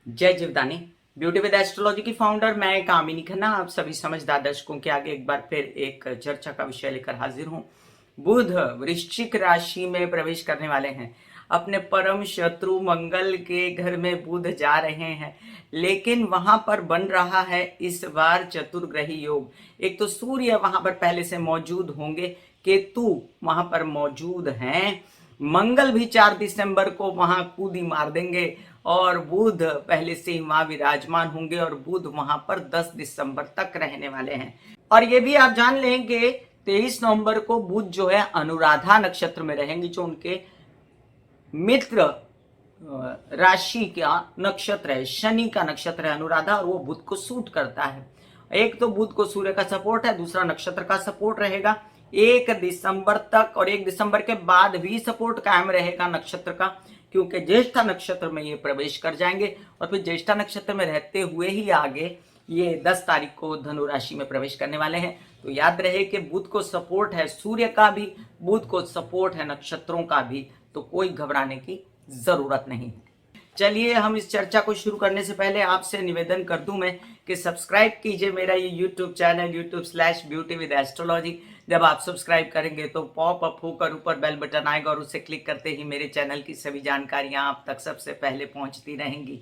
जय Jivdani. Beauty with astrology की founder मैं कामिनी खन्ना आप सभी समझदार दर्शकों के आगे एक बार फिर एक चर्चा का विषय लेकर हाजिर हूं। बुध वृश्चिक राशि में प्रवेश करने वाले हैं। अपने परम शत्रु मंगल के घर में बुध जा रहे हैं, लेकिन वहां पर बन रहा है इस बार चतुर्ग्रही योग। एक तो सूर्य वहां पर पहले से मौजूद होंगे, केतु वहां पर मौजूद हैं, मंगल भी 4 दिसंबर को वहां कूदी मार देंगे और बुध पहले से ही वहां विराजमान होंगे और बुध वहां पर 10 दिसंबर तक रहने वाले हैं। और ये भी आप जान लेंगे 23 नवंबर को बुध जो है अनुराधा नक्षत्र में रहेंगे, जो उनके मित्र राशि का नक्षत्र है, शनि का नक्षत्र है अनुराधा, और वो बुध को सूट करता है। एक तो बुध को सूर्य का सपोर्ट है, दूसरा नक्षत्र का सपोर्ट रहेगा 1 दिसंबर तक, और 1 दिसंबर के बाद भी सपोर्ट कायम रहेगा नक्षत्र का, क्योंकि ज्येष्ठा नक्षत्र में ये प्रवेश कर जाएंगे और फिर ज्येष्ठा नक्षत्र में रहते हुए ही आगे ये 10 तारीख को धनु राशि में प्रवेश करने वाले हैं। तो याद रहे कि बुध को सपोर्ट है सूर्य का भी, बुध को सपोर्ट है नक्षत्रों का भी, तो कोई घबराने की जरूरत नहीं है। चलिए हम इस चर्चा को शुरू करने से पहले आपसे निवेदन कर दूं मैं कि सब्सक्राइब कीजिए मेरा ये YouTube channel YouTube/beauty with astrology। जब आप सब्सक्राइब करेंगे तो पॉप अप होकर ऊपर बेल बटन आएगा और उसे क्लिक करते ही मेरे चैनल की सभी जानकारियां आप तक सबसे पहले पहुंचती रहेंगी।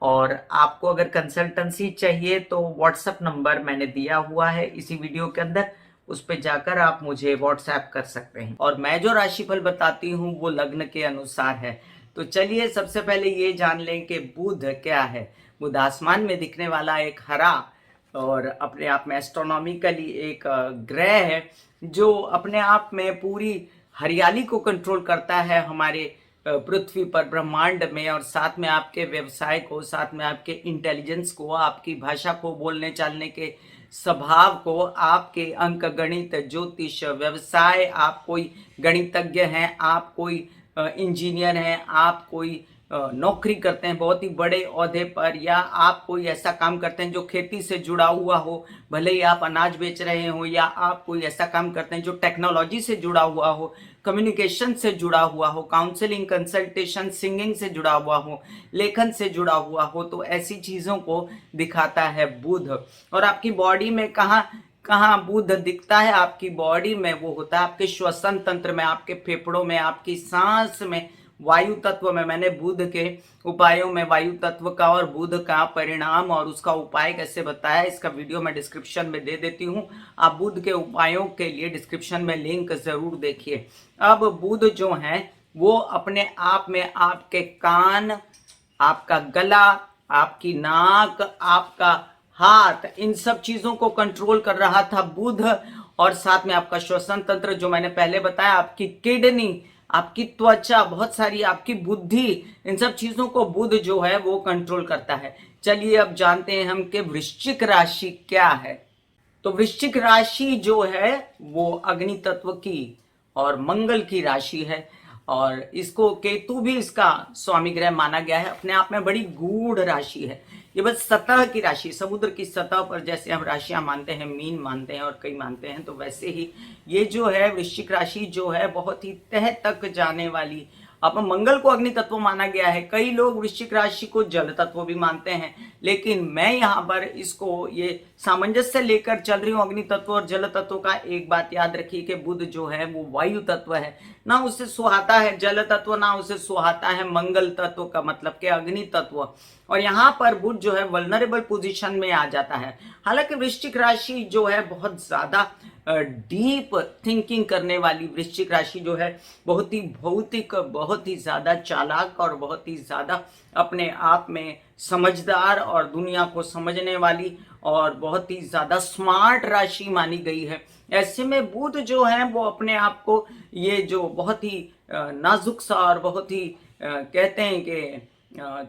और आपको अगर कंसल्टेंसी चाहिए तो व्हाट्सएप नंबर मैंने दिया हुआ है इसी वीडियो के अंदर, उस पर जाकर आप मुझे व्हाट्सएप कर सकते हैं। और मैं जो राशिफल बताती हूँ वो लग्न के अनुसार है। तो चलिए सबसे पहले ये जान लें कि बुध क्या है। बुध आसमान में दिखने वाला एक हरा और अपने आप में एस्ट्रोनॉमिकली एक ग्रह है, जो अपने आप में पूरी हरियाली को कंट्रोल करता है हमारे पृथ्वी पर ब्रह्मांड में, और साथ में आपके व्यवसाय को, साथ में आपके इंटेलिजेंस को, आपकी भाषा को, बोलने चालने के स्वभाव को, आपके अंक गणित, ज्योतिष, व्यवसाय, आप कोई गणितज्ञ हैं, आप कोई इंजीनियर हैं, आप कोई नौकरी करते हैं बहुत ही बड़े ओहदे पर, या आप कोई ऐसा काम करते हैं जो खेती से जुड़ा हुआ हो, भले ही आप अनाज बेच रहे हो, या आप कोई ऐसा काम करते हैं जो टेक्नोलॉजी से जुड़ा हुआ हो, कम्युनिकेशन से जुड़ा हुआ हो, काउंसलिंग, कंसल्टेशन, सिंगिंग से जुड़ा हुआ हो, लेखन से जुड़ा हुआ हो, तो ऐसी चीज़ों को दिखाता है बुध। और आपकी बॉडी में कहाँ कहाँ बुध दिखता है? आपकी बॉडी में वो होता है आपके श्वसन तंत्र में, आपके फेफड़ों में, आपकी सांस में, वायु तत्व में। मैंने बुध के उपायों में वायु तत्व का और बुध का परिणाम और उसका उपाय कैसे बताया, इसका वीडियो मैं डिस्क्रिप्शन में दे देती हूँ। आप बुध के उपायों के लिए डिस्क्रिप्शन में लिंक जरूर देखिए। अब बुध जो है वो अपने आप में आपके कान, आपका गला, आपकी नाक, आपका हाथ, इन सब चीजों को कंट्रोल कर रहा था बुध, और साथ में आपका श्वसन तंत्र जो मैंने पहले बताया, आपकी किडनी, आपकी त्वचा, बहुत सारी आपकी बुद्धि, इन सब चीजों को बुध जो है वो कंट्रोल करता है। चलिए अब जानते हैं हम कि वृश्चिक राशि क्या है। तो वृश्चिक राशि जो है वो अग्नि तत्व की और मंगल की राशि है, और इसको केतु भी इसका स्वामी ग्रह माना गया है। अपने आप में बड़ी गूढ़ राशि है। ये बस सतह की राशि, समुद्र की सतह पर जैसे हम राशियां मानते हैं, मीन मानते हैं और कई मानते हैं, तो वैसे ही ये जो है वृश्चिक राशि जो है बहुत ही तह तक जाने वाली। अब मंगल को अग्नि तत्व माना गया है, कई लोग वृश्चिक राशि को जल तत्व भी मानते हैं, लेकिन मैं यहाँ पर इसको ये सामंजस्य लेकर चल रही हूँ अग्नि तत्व और जल तत्व का। एक बात याद रखिए कि बुध जो है वो वायु तत्व है, ना उसे सुहाता है जल तत्व, ना उसे सुहाता है मंगल तत्व का मतलब के अग्नि तत्व। और यहाँ पर बुध जो है वल्नरेबल पोजीशन में आ जाता है। हालांकि वृश्चिक राशि जो है बहुत ज्यादा डीप थिंकिंग करने वाली वृश्चिक राशि जो है, बहुत ही भौतिक, बहुत ही ज्यादा चालाक और बहुत ही ज्यादा अपने आप में समझदार और दुनिया को समझने वाली और बहुत ही ज्यादा स्मार्ट राशि मानी गई है। ऐसे में बुध जो है वो अपने आप को ये जो बहुत ही नाजुक सा और बहुत ही कहते हैं कि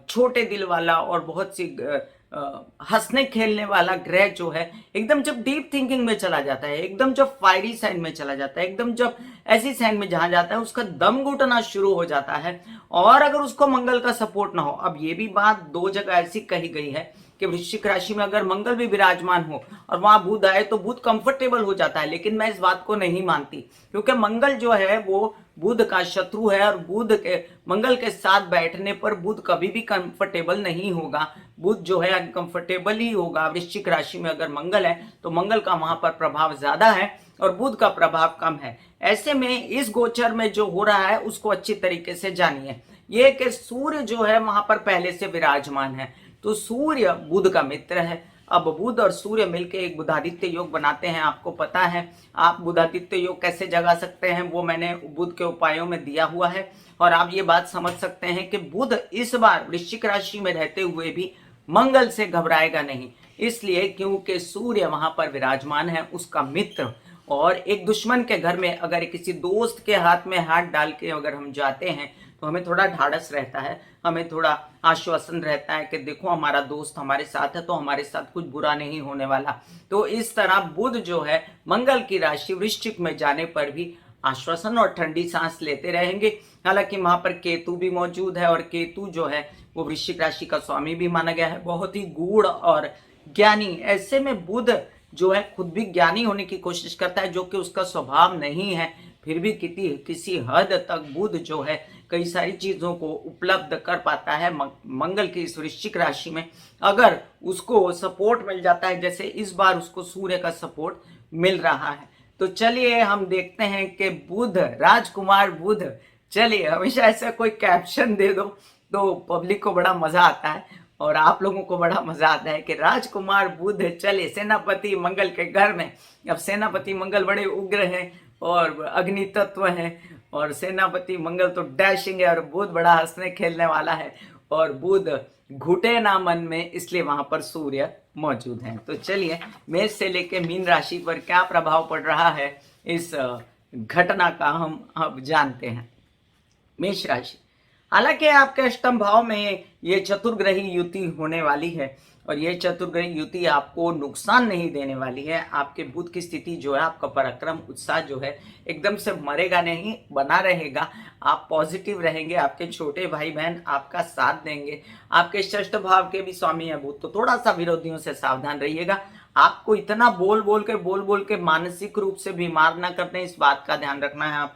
छोटे दिल वाला और बहुत सी हंसने खेलने वाला ग्रह जो है, एकदम जब डीप थिंकिंग में चला जाता है, एकदम जब फायरी साइन में चला जाता है, एकदम जब ऐसी साइन में जहां जाता है उसका दम घुटना शुरू हो जाता है। और अगर उसको मंगल का सपोर्ट ना हो, अब ये भी बात 2 जगह ऐसी कही गई है कि वृश्चिक राशि में अगर मंगल भी विराजमान हो और वहां बुध आए तो बुध कंफर्टेबल हो जाता है, लेकिन मैं इस बात को नहीं मानती, क्योंकि मंगल जो है वो बुध का शत्रु है और बुध के मंगल के साथ बैठने पर बुध कभी भी कंफर्टेबल नहीं होगा। बुध जो है अनकंफर्टेबल ही होगा। वृश्चिक राशि में अगर मंगल है तो मंगल का वहां पर प्रभाव ज्यादा है और बुध का प्रभाव कम है। ऐसे में इस गोचर में जो हो रहा है उसको अच्छी तरीके से जानिए। ये कि सूर्य जो है वहां पर पहले से विराजमान है, तो सूर्य बुध का मित्र है। अब बुध और सूर्य मिलकर एक बुधादित्य योग बनाते हैं। आपको पता है आप बुधादित्य योग कैसे जगा सकते हैं, वो मैंने बुध के उपायों में दिया हुआ है। और आप ये बात समझ सकते हैं कि बुध इस बार वृश्चिक राशि में रहते हुए भी मंगल से घबराएगा नहीं, इसलिए क्योंकि सूर्य वहां पर विराजमान है, उसका मित्र। और एक दुश्मन के घर में अगर किसी दोस्त के हाथ में हाथ डाल के अगर हम जाते हैं तो हमें थोड़ा ढाढ़स रहता है, हमें थोड़ा आश्वासन रहता है कि देखो हमारा दोस्त हमारे साथ है तो हमारे साथ कुछ बुरा नहीं होने वाला। तो इस तरह बुध जो है मंगल की राशि वृश्चिक में जाने पर भी आश्वासन और ठंडी सांस लेते रहेंगे। हालांकि वहां पर केतु भी मौजूद है और केतु जो है वो वृश्चिक राशि का स्वामी भी माना गया है, बहुत ही गूढ़ और ज्ञानी। ऐसे में बुध जो है खुद भी ज्ञानी होने की कोशिश करता है, जो कि उसका स्वभाव नहीं है, फिर भी किसी हद तक बुध जो है कई सारी चीजों को उपलब्ध कर पाता है मंगल की इस वृश्चिक राशि में, अगर उसको सपोर्ट मिल जाता है, जैसे इस बार उसको सूर्य का सपोर्ट मिल रहा है। तो चलिए हम देखते हैं कि बुध, राजकुमार बुध, चलिए हमेशा ऐसा कोई कैप्शन दे दो तो पब्लिक को बड़ा मजा आता है और आप लोगों को बड़ा मजा आता है कि राजकुमार बुध चले सेनापति मंगल के घर में। अब सेनापति मंगल बड़े उग्र हैं और अग्नि तत्व हैं और सेनापति मंगल तो डैशिंग है और बुध बड़ा हंसने खेलने वाला है और बुध घुटे ना मन में, इसलिए वहां पर सूर्य मौजूद है। तो चलिए मेष से लेके मीन राशि पर क्या प्रभाव पड़ रहा है इस घटना का हम अब जानते हैं। मेष राशि, हालांकि आपके अष्टम भाव में ये चतुर्ग्रही युति होने वाली है और ये चतुर्ग्रही युति आपको नुकसान नहीं देने वाली है। आपके बुध की स्थिति जो है, आपका पराक्रम उत्साह जो है एकदम से मरेगा नहीं, बना रहेगा। आप पॉजिटिव रहेंगे, आपके छोटे भाई बहन आपका साथ देंगे। आपके षष्ठ भाव के भी स्वामी है बुध, तो थोड़ा सा विरोधियों से सावधान रहिएगा। आपको इतना बोल बोल के मानसिक रूप से बीमार ना करते हैं, इस बात का ध्यान रखना है।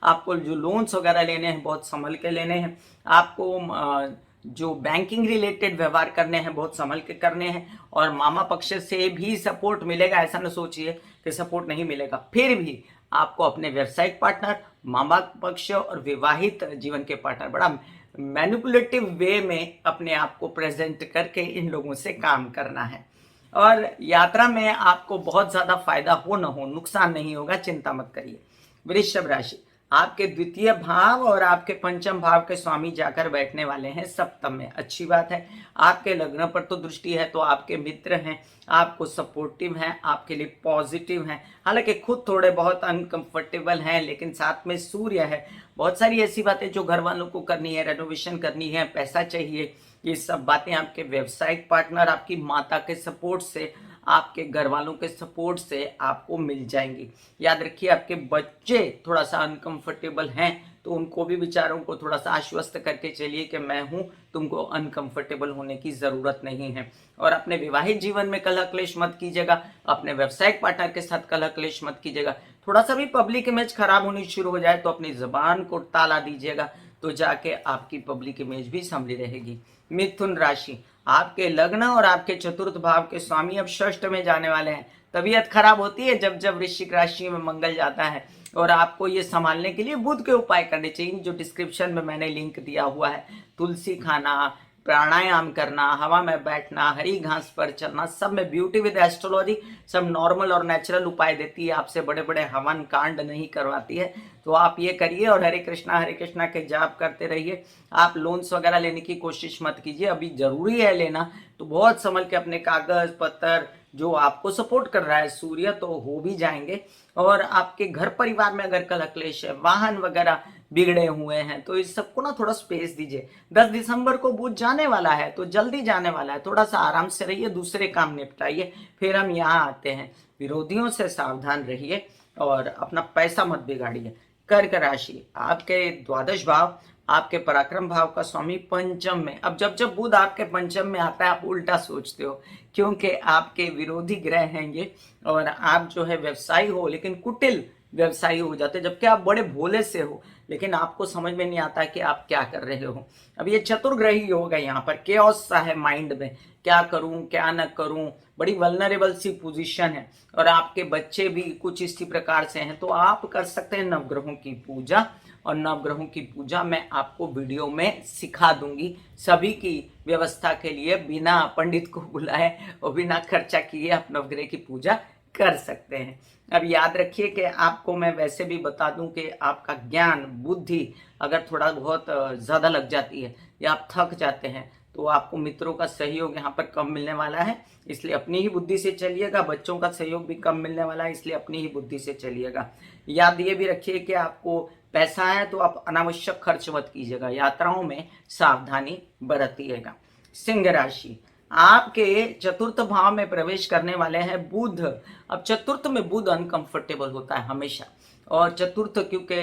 आपको जो लोन्स वगैरह लेने हैं बहुत संभल के लेने हैं। आपको जो बैंकिंग रिलेटेड व्यवहार करने हैं बहुत संभल के करने हैं और मामा पक्ष से भी सपोर्ट मिलेगा। ऐसा न सोचिए कि सपोर्ट नहीं मिलेगा, फिर भी आपको अपने व्यावसायिक पार्टनर, मामा पक्ष और विवाहित जीवन के पार्टनर बड़ा मैनिपुलेटिव वे में अपने आप को प्रेजेंट करके इन लोगों से काम करना है। और यात्रा में आपको बहुत ज्यादा फायदा हो न हो, नुकसान नहीं होगा, चिंता मत करिए। वृषभ राशि, आपके द्वितीय भाव और आपके पंचम भाव के स्वामी जाकर बैठने वाले हैं सप्तम में, अच्छी बात है। आपके लग्न पर तो दृष्टि है, तो आपके मित्र हैं, आपको सपोर्टिव हैं, आपके लिए पॉजिटिव हैं। हालांकि खुद थोड़े बहुत अनकंफर्टेबल हैं, लेकिन साथ में सूर्य है। बहुत सारी ऐसी बातें जो घर वालों को करनी है, रेनोवेशन करनी है, पैसा चाहिए, ये सब बातें आपके व्यावसायिक पार्टनर, आपकी माता के सपोर्ट से, आपके घर वालों के सपोर्ट से आपको मिल जाएंगी। याद रखिए आपके बच्चे थोड़ा सा अनकंफर्टेबल हैं, तो उनको भी विचारों को थोड़ा सा आश्वस्त करके चलिए कि मैं हूं, तुमको अनकंफर्टेबल होने की जरूरत नहीं है। और अपने विवाहित जीवन में कलह क्लेश मत कीजिएगा, अपने व्यावसायिक पार्टनर के साथ कलह क्लेश मत कीजिएगा। थोड़ा सा भी पब्लिक इमेज खराब होनी शुरू हो जाए तो अपनी जबान को ताला दीजिएगा, तो जाके आपकी पब्लिक इमेज भी संभली रहेगी। मिथुन राशि, आपके लग्न और आपके चतुर्थ भाव के स्वामी अब षष्ठ में जाने वाले हैं। तबीयत खराब होती है जब जब वृश्चिक राशि में मंगल जाता है, और आपको ये संभालने के लिए बुध के उपाय करने चाहिए, जो डिस्क्रिप्शन में मैंने लिंक दिया हुआ है। तुलसी खाना, प्राणायाम करना, हवा में बैठना, हरी घास पर चलना, सब में ब्यूटी विद एस्ट्रोलॉजी सब नॉर्मल और नेचुरल उपाय देती है, आपसे बड़े बड़े हवन कांड नहीं करवाती है। तो आप ये करिए और हरे कृष्णा के जाप करते रहिए। आप लोन्स वगैरह लेने की कोशिश मत कीजिए, अभी जरूरी है लेना तो बहुत संभल के अपने कागज पत्र, जो आपको सपोर्ट कर रहा है सूर्य, तो हो भी जाएंगे। और आपके घर परिवार में अगर कलह क्लेश है, वाहन वगैरह बिगड़े हुए हैं, तो इस सबको ना थोड़ा स्पेस दीजिए। 10 दिसंबर को बुध जाने वाला है, तो जल्दी जाने वाला है, थोड़ा सा आराम से रहिए, दूसरे काम निपटाइए, फिर हम यहाँ आते हैं। विरोधियों से सावधान रहिए और अपना पैसा मत बिगाड़िए। कर्क राशि, आपके द्वादश भाव, आपके पराक्रम भाव का स्वामी पंचम में। अब जब जब बुध आपके पंचम में आता है आप उल्टा सोचते हो, क्योंकि आपके विरोधी ग्रह हैं ये, और आप जो है व्यवसायी हो लेकिन कुटिल व्यवसायी हो जाते, जबकि आप बड़े भोले से हो। लेकिन आपको समझ में नहीं आता कि आप क्या कर रहे हो। अब ये चतुर्ग्रही योग है, यहाँ पर केओस सा है माइंड में, क्या करूं क्या न करूं, बड़ी वल्नरेबल सी पोजीशन है। और आपके बच्चे भी कुछ इसी प्रकार से हैं, तो आप कर सकते हैं नवग्रहों की पूजा। और नवग्रहों की पूजा मैं आपको वीडियो में सिखा दूंगी, सभी की व्यवस्था के लिए बिना पंडित को बुलाए और बिना खर्चा किए आप नवग्रह की पूजा कर सकते हैं। अब याद रखिए कि आपको मैं वैसे भी बता दूं कि आपका ज्ञान बुद्धि अगर थोड़ा बहुत ज़्यादा लग जाती है या आप थक जाते हैं, तो आपको मित्रों का सहयोग यहाँ पर कम मिलने वाला है, इसलिए अपनी ही बुद्धि से चलिएगा। बच्चों का सहयोग भी कम मिलने वाला है, इसलिए अपनी ही बुद्धि से चलिएगा। याद ये भी रखिए कि आपको पैसा है तो आप अनावश्यक खर्च मत कीजिएगा, यात्राओं में सावधानी बरतिएगा। सिंह राशि, आपके चतुर्थ भाव में प्रवेश करने वाले हैं बुध। अब चतुर्थ में बुध अनकंफर्टेबल होता है हमेशा, और चतुर्थ क्योंकि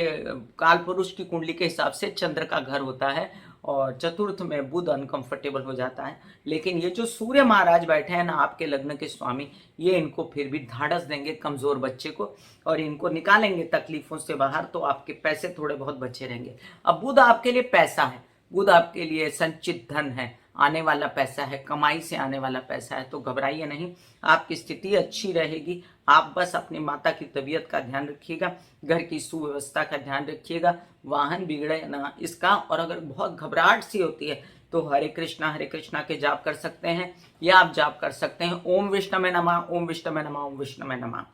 काल पुरुष की कुंडली के हिसाब से चंद्र का घर होता है, और चतुर्थ में बुध अनकंफर्टेबल हो जाता है। लेकिन ये जो सूर्य महाराज बैठे हैं ना आपके लग्न के स्वामी, ये इनको फिर भी ढाढ़स देंगे कमजोर बच्चे को, और इनको निकालेंगे तकलीफों से बाहर, तो आपके पैसे थोड़े बहुत बचे रहेंगे। अब बुध आपके लिए पैसा है, बुध आपके लिए संचित धन है, आने वाला पैसा है, कमाई से आने वाला पैसा है, तो घबराइए नहीं, आपकी स्थिति अच्छी रहेगी। आप बस अपनी माता की तबीयत का ध्यान रखिएगा, घर की सुव्यवस्था का ध्यान रखिएगा, वाहन बिगड़े ना इसका। और अगर बहुत घबराहट सी होती है तो हरे कृष्णा के जाप कर सकते हैं, या आप जाप कर सकते हैं ओम विष्णवे नमः, ओम विष्णवे नमः, ओम विष्णवे नमः।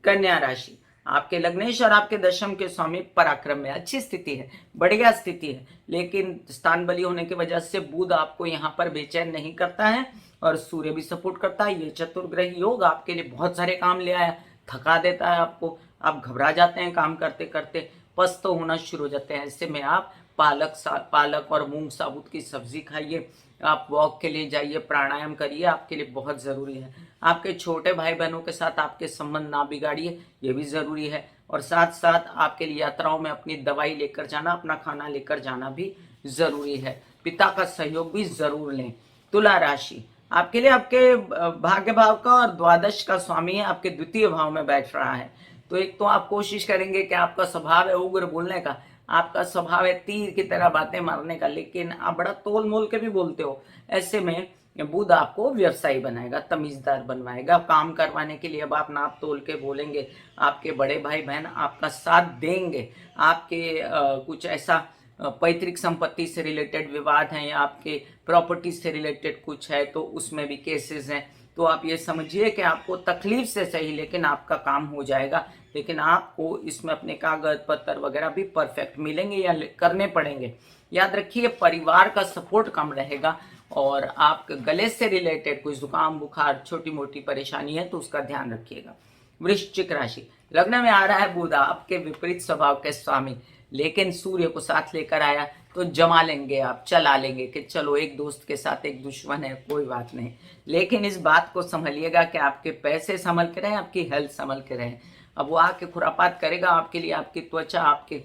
कन्या राशि, आपके लग्नेश और आपके दशम के स्वामी पराक्रम में अच्छी स्थिति है, बढ़िया स्थिति है, लेकिन स्थान बली होने की वजह से बुध आपको यहाँ पर बेचैन नहीं करता है, और सूर्य भी सपोर्ट करता है। ये चतुर्ग्रही योग आपके लिए बहुत सारे काम ले आया, थका देता है आपको, आप घबरा जाते हैं काम करते करते, पस्त होना शुरू हो जाते हैं। ऐसे में आप पालक और मूंग साबुत की सब्जी खाइए, आप वॉक के लिए जाइए, प्राणायाम करिए, आपके लिए बहुत ज़रूरी है। आपके छोटे भाई बहनों के साथ आपके संबंध ना बिगाड़िए, ये भी ज़रूरी है। और साथ साथ आपके लिए यात्राओं में अपनी दवाई लेकर जाना, अपना खाना लेकर जाना भी ज़रूरी है। पिता का सहयोग भी ज़रूर लें। तुला राशि, आपके लिए आपके भाग्य भाव का और द्वादश का स्वामी है, आपके द्वितीय भाव में बैठ रहा है। तो एक तो आप कोशिश करेंगे कि आपका स्वभाव है उग्र बोलने का, आपका स्वभाव है तीर की तरह बातें मारने का, लेकिन आप बड़ा तोल मोल के भी बोलते हो। ऐसे में बुध आपको व्यवसायी बनाएगा, तमीजदार बनवाएगा काम करवाने के लिए। अब आप नाप तोल के बोलेंगे, आपके बड़े भाई बहन आपका साथ देंगे। आपके कुछ ऐसा पैतृक संपत्ति से रिलेटेड विवाद हैं, या आपके प्रॉपर्टी से रिलेटेड कुछ है, तो उसमें भी केसेस हैं। तो आप ये समझिए कि आपको तकलीफ से सही, लेकिन आपका काम हो जाएगा। लेकिन आपको इसमें अपने कागज पत्र वगैरह भी परफेक्ट मिलेंगे या करने पड़ेंगे। याद रखिए परिवार का सपोर्ट कम रहेगा, और आप गले से रिलेटेड कुछ जुकाम बुखार छोटी मोटी परेशानी है तो उसका ध्यान रखिएगा। वृश्चिक राशि, लग्न में आ रहा है बुध, आपके विपरीत स्वभाव के स्वामी, लेकिन सूर्य को साथ लेकर आया तो जमा लेंगे, आप चला लेंगे कि चलो एक दोस्त के साथ एक दुश्मन है, कोई बात नहीं। लेकिन इस बात को संभलिएगा कि आपके पैसे संभल के रहें, आपकी हेल्थ संभल के रहें। अब वो आके खुरापात करेगा आपके लिए, आपकी त्वचा, आपके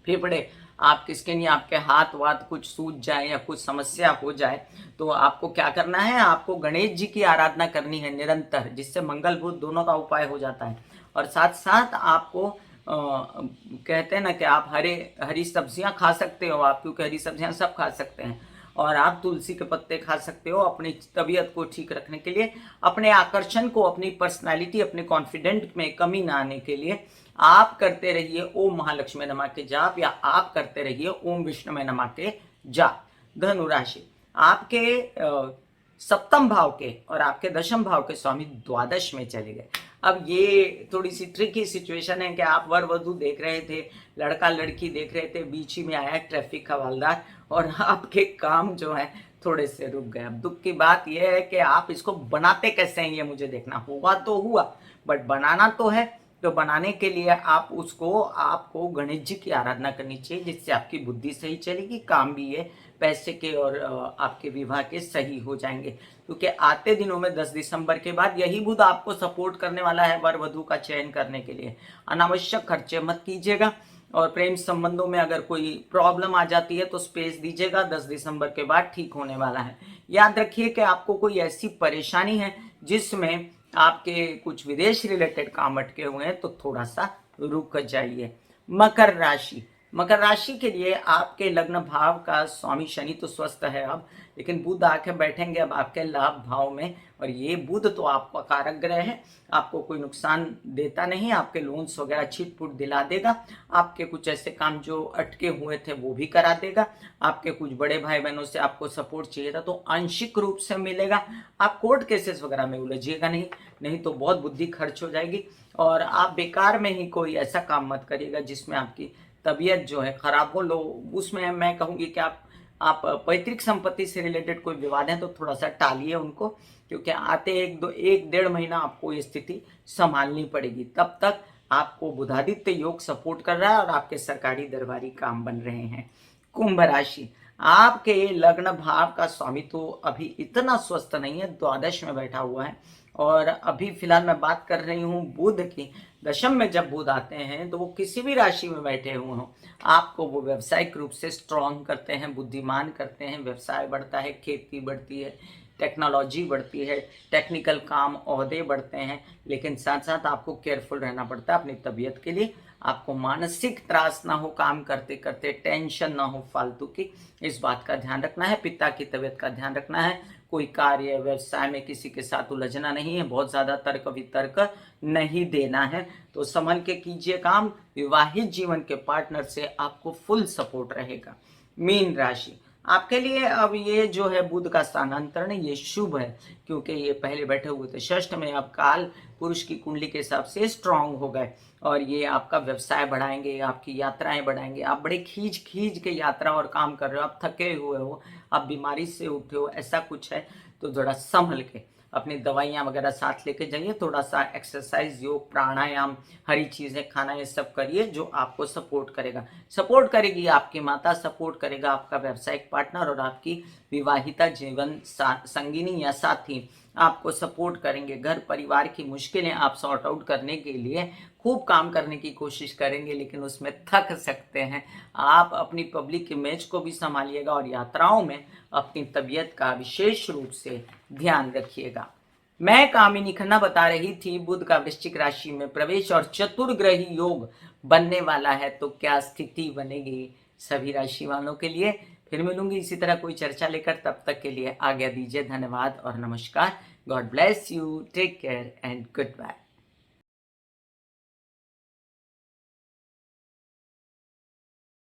फेफड़े, आपकी स्किन या आपके हाथ वाथ कुछ सूज जाए या कुछ समस्या हो जाए, तो आपको क्या करना है, आपको गणेश जी की आराधना करनी है निरंतर, जिससे मंगल बुध दोनों का उपाय हो जाता है। और साथ साथ आपको कहते हैं ना कि आप हरी सब्जियां खा सकते हो, आप क्योंकि हरी सब्जियां सब खा सकते हैं, और आप तुलसी के पत्ते खा सकते हो अपनी तबीयत को ठीक रखने के लिए, अपने आकर्षण को, अपनी पर्सनालिटी, अपने कॉन्फिडेंट में कमी ना आने के लिए आप करते रहिए ओम महालक्ष्मी नमः के जाप, या आप करते रहिए ओम विष्णु नमः के जाप। धनु राशि, आपके सप्तम भाव के और आपके दशम भाव के स्वामी द्वादश में चले गए। अब ये थोड़ी सी ट्रिकी सिचुएशन है कि आप वर वधू देख रहे थे, लड़का लड़की देख रहे थे, बीच ही में आया ट्रैफिक का हवलदार, और आपके काम जो है थोड़े से रुक गए। अब दुख की बात यह है कि आप इसको बनाते कैसे हैं ये मुझे देखना होगा। तो हुआ, बट बनाना तो है, तो बनाने के लिए आपको गणेश जी की आराधना करनी चाहिए, जिससे आपकी बुद्धि सही चलेगी, काम भी है, पैसे के और आपके विवाह के सही हो जाएंगे। क्योंकि आते दिनों में 10 दिसंबर के बाद यही बुध आपको सपोर्ट करने वाला है वर वधू का चयन करने के लिए। अनावश्यक खर्चे मत कीजिएगा, और प्रेम संबंधों में अगर कोई प्रॉब्लम आ जाती है तो स्पेस दीजिएगा, 10 दिसंबर के बाद ठीक होने वाला है। याद रखिए कि आपको कोई ऐसी परेशानी है जिसमें आपके कुछ विदेश रिलेटेड काम अटके हुए हैं, तो थोड़ा सा रुक जाइए। मकर राशि, मकर राशि के लिए आपके लग्न भाव का स्वामी शनि तो स्वस्थ है अब, लेकिन बुध आके बैठेंगे अब आपके लाभ भाव में। और ये बुध तो आपका कारक ग्रह है, आपको कोई नुकसान देता नहीं, आपके लोन्स वगैरह छिटपुट दिला देगा, आपके कुछ ऐसे काम जो अटके हुए थे वो भी करा देगा, आपके कुछ बड़े भाई बहनों से आपको सपोर्ट चाहिए था तो आंशिक रूप से मिलेगा। आप कोर्ट केसेस वगैरह में उलझिएगा नहीं तो बहुत बुद्धि खर्च हो जाएगी। और आप बेकार में ही कोई ऐसा काम मत करिएगा जिसमें आपकी तबीयत जो है खराब हो। लो उसमें मैं कहूँगी कि आप पैतृक संपत्ति से रिलेटेड कोई विवाद है तो थोड़ा सा टालिए उनको, क्योंकि आते एक डेढ़ महीना आपको ये स्थिति संभालनी पड़ेगी। तब तक आपको बुधादित्य योग सपोर्ट कर रहा है और आपके सरकारी दरबारी काम बन रहे हैं। कुंभ राशि, आपके लग्न भाव का स्वामी तो अभी इतना स्वस्थ नहीं है, द्वादश में बैठा हुआ है। और अभी फिलहाल मैं बात कर रही हूँ बुध की। दशम में जब बुध आते हैं तो वो किसी भी राशि में बैठे हुए हों, आपको वो व्यावसायिक रूप से स्ट्रांग करते हैं, बुद्धिमान करते हैं, व्यवसाय बढ़ता है, खेती बढ़ती है, टेक्नोलॉजी बढ़ती है, टेक्निकल काम ओहदे बढ़ते हैं। लेकिन साथ साथ आपको केयरफुल रहना पड़ता है अपनी तबीयत के लिए। आपको मानसिक त्रास ना हो, काम करते करते टेंशन ना हो फालतू की, इस बात का ध्यान रखना है। पिता की तबीयत का ध्यान रखना है। कोई कार्य व्यवसाय में किसी के साथ उलझना नहीं है, बहुत ज्यादा तर्क वितर्क नहीं देना है, तो संभल के कीजिए काम। विवाहित जीवन के पार्टनर से आपको फुल सपोर्ट रहेगा। मीन राशि, आपके लिए अब ये जो है बुध का स्थानांतरण ये शुभ है, क्योंकि ये पहले बैठे हुए थे षष्ठ में, अब काल पुरुष की कुंडली के हिसाब से स्ट्रांग हो गए और ये आपका व्यवसाय बढ़ाएंगे, आपकी यात्राएं बढ़ाएंगे। आप बड़े खींच के यात्रा और काम कर रहे हो, आप थके हुए हो, आप बीमारी से उठे हो, ऐसा कुछ है तो थोड़ा संभल के अपनी दवाइयाँ वगैरह साथ लेके जाइए। थोड़ा सा एक्सरसाइज, योग, प्राणायाम, हरी चीज़ें खाना, ये सब करिए जो आपको सपोर्ट करेगी आपकी माता, सपोर्ट करेगा आपका व्यावसायिक पार्टनर और आपकी विवाहिता जीवन संगिनी या साथी आपको सपोर्ट करेंगे। घर परिवार की मुश्किलें आप सॉर्ट आउट करने के लिए खूब काम करने की कोशिश करेंगे, लेकिन उसमें थक सकते हैं। आप अपनी पब्लिक इमेज को भी संभालिएगा और यात्राओं में अपनी तबीयत का विशेष रूप से ध्यान रखिएगा। मैं कामिनी खन्ना बता रही थी बुध का वृश्चिक राशि में प्रवेश और चतुर्ग्रही योग बनने वाला है, तो क्या स्थिति बनेगी सभी राशि वालों के लिए। फिर मिलूंगी इसी तरह कोई चर्चा लेकर, तब तक के लिए आज्ञा दीजिए। धन्यवाद और नमस्कार। God bless you, take care and good bye.